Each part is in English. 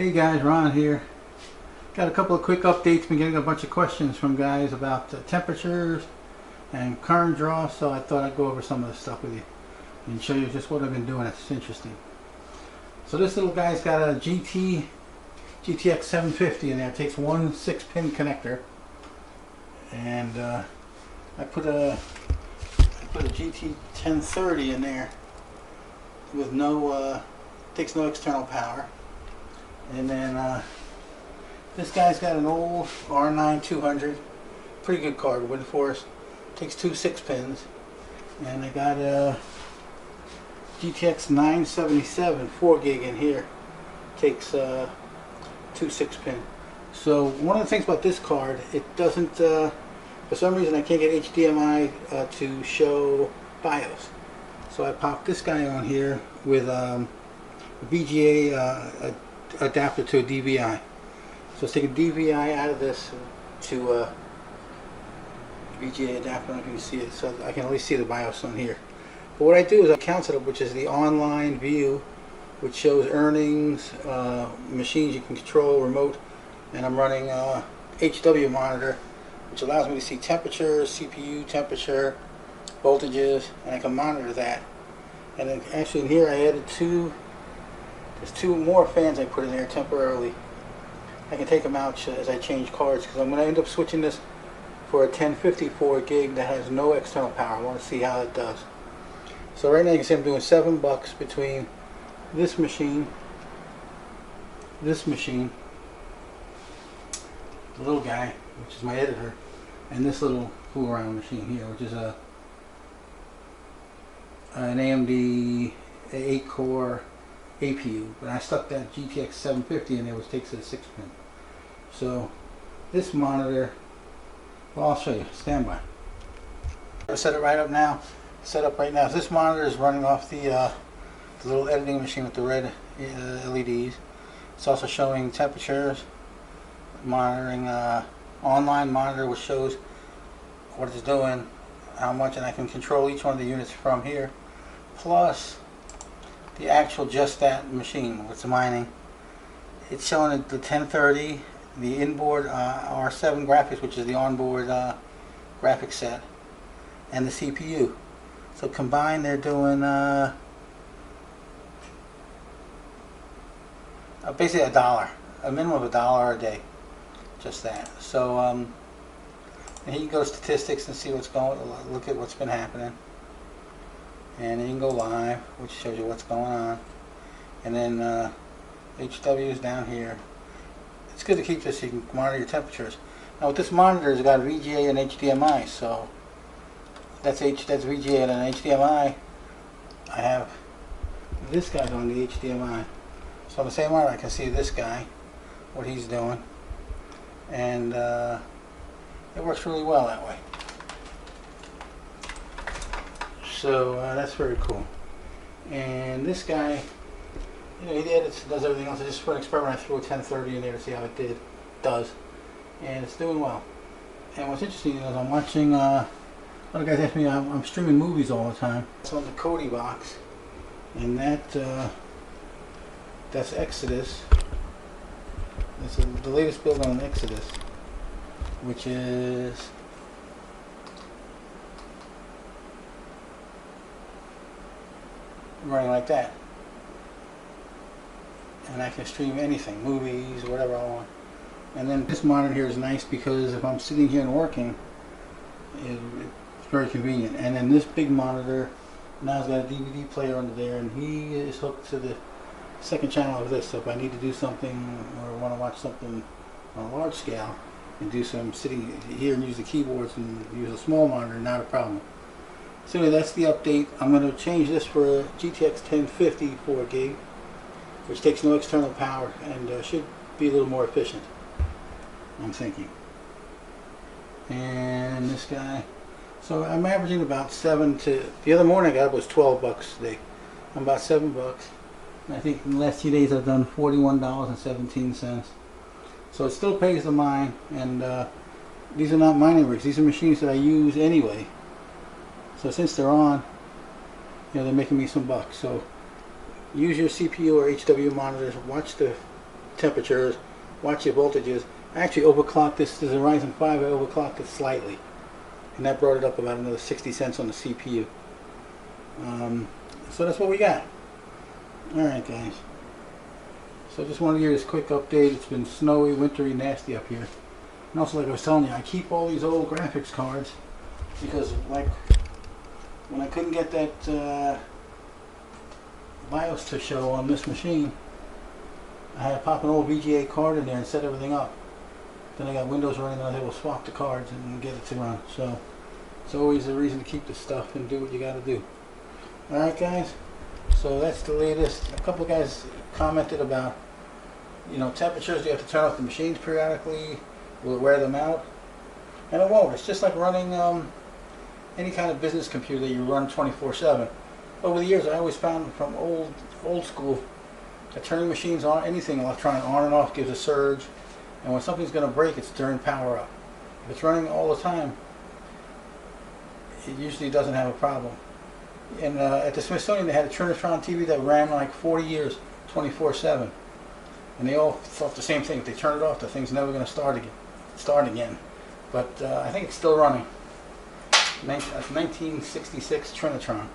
Hey guys, Ron here. Got a couple of quick updates. Been getting a bunch of questions from guys about temperatures and current draw, so I thought I'd go over some of the stuff with you and show you just what I've been doing. It's interesting. So this little guy's got a GTX 750 in there. It takes one 6-pin connector, and I put a GT 1030 in there with no takes no external power. And then this guy's got an old R9 200, pretty good card, WinForce, takes two 6-pins. And I got a GTX 977 4 gig in here, takes two 6-pin. So one of the things about this card, it doesn't, for some reason I can't get HDMI to show BIOS. So I popped this guy on here with a VGA adapter to a DVI. So let's take a DVI out of this to a VGA adapter. I don't know if you can see it, so I can at least see the BIOS on here. But what I do is I count it up, which is the online view, which shows earnings, machines you can control remote, and I'm running HW monitor, which allows me to see temperatures, CPU temperature, voltages, and I can monitor that. And then actually in here I added there's two more fans I put in there temporarily. I can take them out as I change cards, because I'm going to end up switching this for a 1054 gig that has no external power. I want to see how it does. So right now you can see I'm doing $7 between this machine, the little guy, which is my editor, and this little fool around machine here, which is an AMD 8-core APU, but I stuck that GTX 750 in there, which takes a 6-pin. So this monitor, well, I'll show you. Stand by. I'll set it right up now. Set up right now. This monitor is running off the little editing machine with the red LEDs. It's also showing temperatures, monitoring online monitor, which shows what it's doing, how much, and I can control each one of the units from here. Plus the actual just that machine, what's mining. It's showing the 1030, the inboard R7 graphics, which is the onboard graphics set, and the CPU. So combined they're doing basically $1, a minimum of $1 a day, just that. So and here you go statistics and see what's going, look at what's been happening. And then you can go live, which shows you what's going on. And then HW is down here. It's good to keep this so you can monitor your temperatures. Now with this monitor, it's got VGA and HDMI, so that's VGA and an HDMI. I have this guy's on the HDMI. So on the same monitor I can see this guy, what he's doing. And it works really well that way. So that's very cool. And this guy, you know, he edits, does everything else. I just for an experiment, I threw a 1030 in there to see how it does, and it's doing well. And what's interesting is I'm watching. A lot of guys ask me, I'm streaming movies all the time. It's on the Kodi box, and that's Exodus. It's the latest build on Exodus, which is running like that, and I can stream anything, movies, whatever I want. And then this monitor here is nice because if I'm sitting here and working, it's very convenient. And then this big monitor now has got a DVD player under there, and he is hooked to the second channel of this. So if I need to do something or want to watch something on a large scale and do some sitting here and use the keyboards and use a small monitor, not a problem. So anyway, that's the update. I'm going to change this for a GTX 1050 4 gig, which takes no external power and should be a little more efficient, I'm thinking. And this guy, so I'm averaging about the other morning I got it was $12 a day. I'm about $7. And I think in the last 2 days I've done $41.17. So it still pays to mine, and these are not mining rigs. These are machines that I use anyway. So since they're on, you know, they're making me some bucks. So use your CPU or HW monitors. Watch the temperatures, watch your voltages. I actually overclocked this. This is a Ryzen 5. I overclocked it slightly, and that brought it up about another 60 cents on the CPU. So that's what we got. Alright guys, so just wanted to give you this quick update. It's been snowy, wintry, nasty up here. And also, like I was telling you, I keep all these old graphics cards because, like, when I couldn't get that BIOS to show on this machine, I had to pop an old VGA card in there and set everything up. Then I got Windows running and I was able to swap the cards and get it to run. So it's always a reason to keep the stuff and do what you got to do. Alright guys, so that's the latest. A couple of guys commented about, you know, temperatures. Do you have to turn off the machines periodically? Will it wear them out? And it won't. It's just like running any kind of business computer that you run 24/7. Over the years, I always found from old school that turning machines on, anything electronic on and off, gives a surge. And when something's going to break, it's during power up. If it's running all the time, it usually doesn't have a problem. And at the Smithsonian, they had a Trinitron TV that ran like 40 years, 24/7. And they all thought the same thing. If they turn it off, the thing's never going to start again. But I think it's still running. 1966 Trinitron.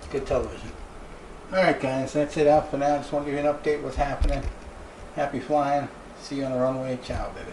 Good television. Alright guys, that's it out for now. Just want to give you an update what's happening. Happy flying. See you on the runway. Ciao, baby.